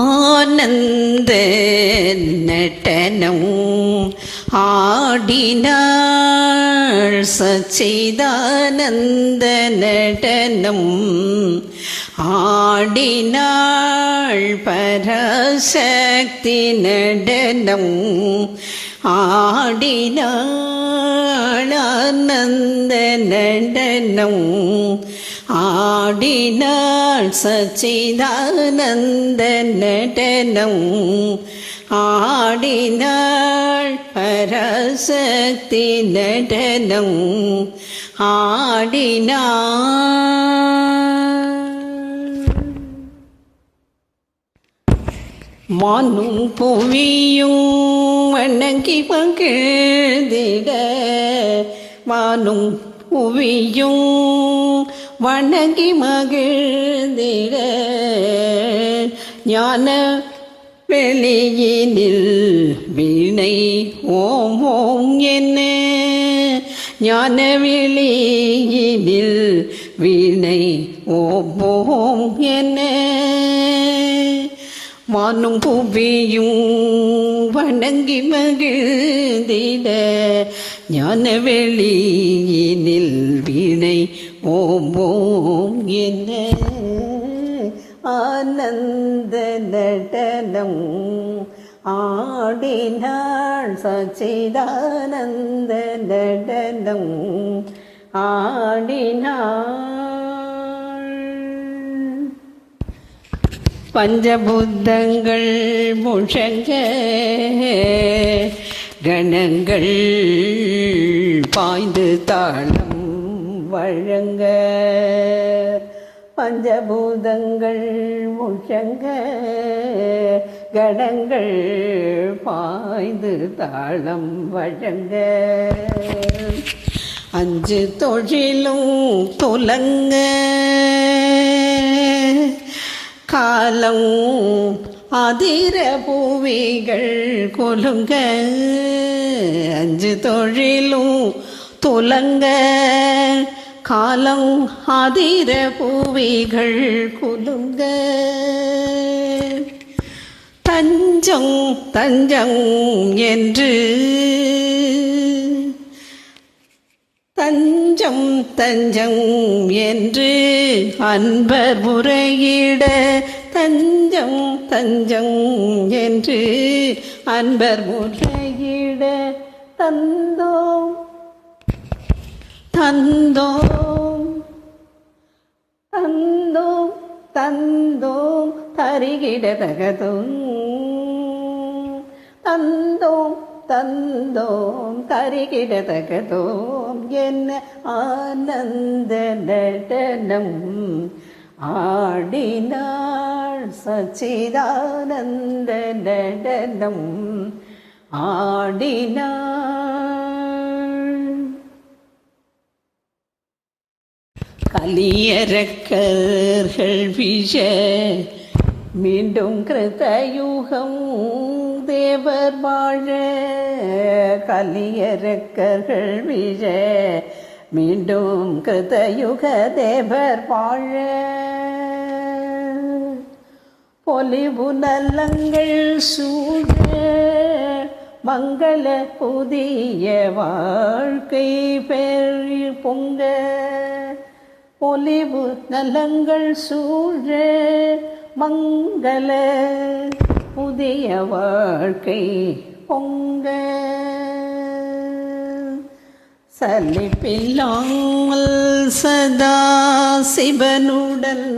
ஆனந்த நடனம் ஆடினாள் சச்சிதானந்த நடனம் ஆடினாள் பராசக்தி நடனம் ஆடினாள் ஆனந்த நடனம் ஆடினாள் சச்சிதானந்த நடனம் ஆடினாள் பராசக்தி நடனம் ஆடினாள். வானும் புவியும் வணங்கி மகிழ்ந்திட வானும் புவியும் வணங்கி மகிழ்ந்திட ஞான வெளியினில் வீணை ஓம் ஓம் என்ன ஞான வெளியினில் வீணை ஓம் ஓம் என்ன வானும் புவியும் வணங்கி மகிழ்ந்திட ஞான வெளியினில் வீணை ஓம் ஓம் என்ன ஆனந்த நடனம் ஆடினாள் சச்சிதானந்த நடனம் ஆடினாள். பஞ்சபூதங்கள் முழங்க கணங்கள் பாய்ந்து தாளம் வழங்க பஞ்சபூதங்கள் முழங்க கணங்கள் பாய்ந்து தாளம் வழங்க அஞ்சு தொழிலும் துலங்க காலம் அதிர பூவிகள் கொலுங்க அஞ்சு தொழிலும் துலங்க காலம் அதிர பூவிகள் கொலுங்க தஞ்சம் தஞ்சம் என்று தஞ்சம் தஞ்சம் என்று அன்பர் முறையிட தஞ்சம் தஞ்சம் என்று அன்பர் முறையிட தந்தோம் தந்தோம் தந்தோம் தந்தோம் தருகிட தகதும் தந்தோம் தந்தோம் தருகிட தகதோம் என்ன ஆனந்த நடனம் ஆடினாள் சச்சிதானந்த நடனம் ஆடினாள். கலியரக்கர்கள் விஷ மீண்டும் கிருதயுகம் தேவர் வாழ கலியரக்கர்கள் விஷ மீண்டும் கிருதயுக தேவர் வாழ பொலிவு நலங்கள் சூழ மங்கள புதிய வாழ்க்கை பெறி பொங்க பொலிவு நலங்கள் சூழ மங்கள புதிய வாழ்க்கை பொங்க சலிப்பில்லாமல் சதா சிவனுடன்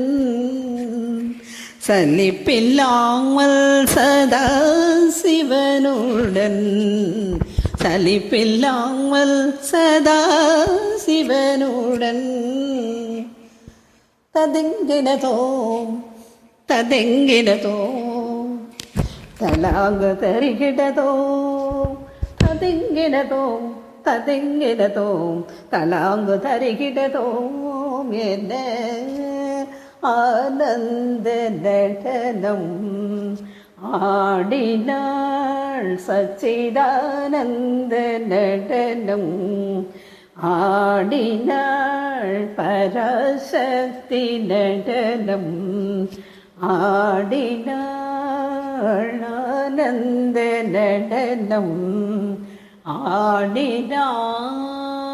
சலிப்பில்லாமல் சதா சிவனுடன் சலிப்பில்லாமல் சதா சிவனுடன் ததெங்கினதோ ததெங்கினதோ தலாங்க தருகிடதோ ததெங்கினதோ ததெங்கினதோ தலாங்கு தருகிடதோ என்ன ஆனந்த நடனம் ஆடினாள் சச்சிதானந்த நடனம் ஆடினாள் பராசக்தி நடனம் ஆடினாள் ஆனந்த நடனம் ஆடினாள்